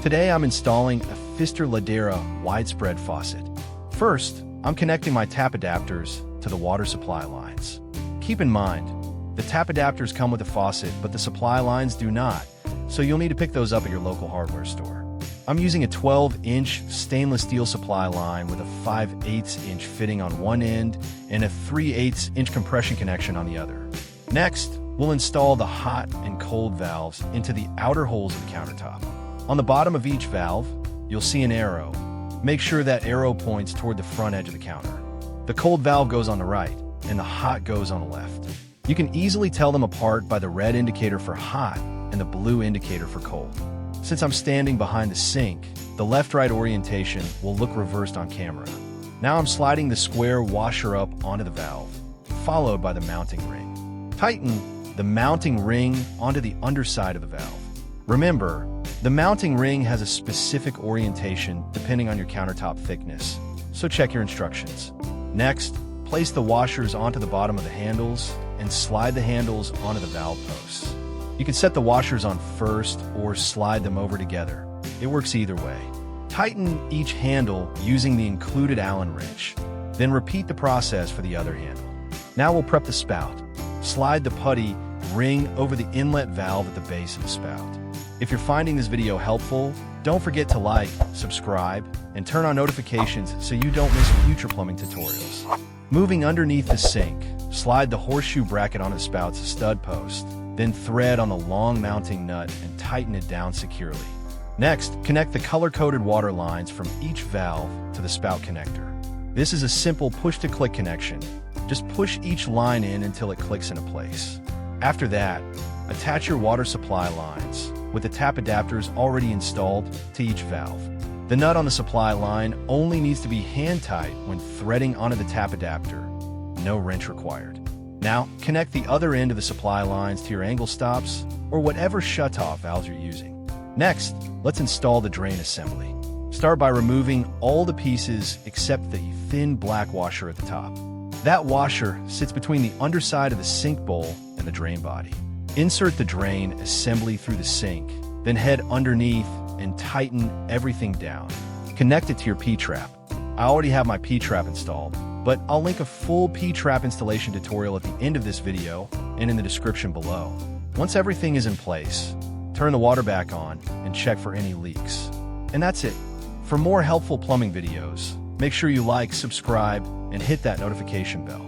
Today I'm installing a Pfister Ladera widespread faucet. First, I'm connecting my tap adapters to the water supply lines. Keep in mind, the tap adapters come with a faucet, but the supply lines do not, so you'll need to pick those up at your local hardware store. I'm using a 12-inch stainless steel supply line with a 5/8-inch fitting on one end and a 3/8-inch compression connection on the other. Next, we'll install the hot and cold valves into the outer holes of the countertop. On the bottom of each valve, you'll see an arrow. Make sure that arrow points toward the front edge of the counter. The cold valve goes on the right, and the hot goes on the left. You can easily tell them apart by the red indicator for hot and the blue indicator for cold. Since I'm standing behind the sink, the left-right orientation will look reversed on camera. Now I'm sliding the square washer up onto the valve, followed by the mounting ring. Tighten the mounting ring onto the underside of the valve. Remember, the mounting ring has a specific orientation depending on your countertop thickness, so check your instructions. Next, place the washers onto the bottom of the handles and slide the handles onto the valve posts. You can set the washers on first or slide them over together. It works either way. Tighten each handle using the included Allen wrench. Then repeat the process for the other handle. Now we'll prep the spout. Slide the putty ring over the inlet valve at the base of the spout. If you're finding this video helpful, don't forget to like, subscribe, and turn on notifications so you don't miss future plumbing tutorials. Moving underneath the sink, slide the horseshoe bracket on the spout's stud post. Then thread on the long mounting nut and tighten it down securely. Next, connect the color-coded water lines from each valve to the spout connector. This is a simple push-to-click connection. Just push each line in until it clicks into place. After that, attach your water supply lines, with the tap adapters already installed, to each valve. The nut on the supply line only needs to be hand-tight when threading onto the tap adapter. No wrench required. Now, connect the other end of the supply lines to your angle stops or whatever shutoff valves you're using. Next, let's install the drain assembly. Start by removing all the pieces except the thin black washer at the top. That washer sits between the underside of the sink bowl and the drain body. Insert the drain assembly through the sink, then head underneath and tighten everything down. Connect it to your P-trap. I already have my P-trap installed, but I'll link a full P-trap installation tutorial at the end of this video and in the description below. Once everything is in place, turn the water back on and check for any leaks. And that's it. For more helpful plumbing videos, make sure you like, subscribe, and hit that notification bell.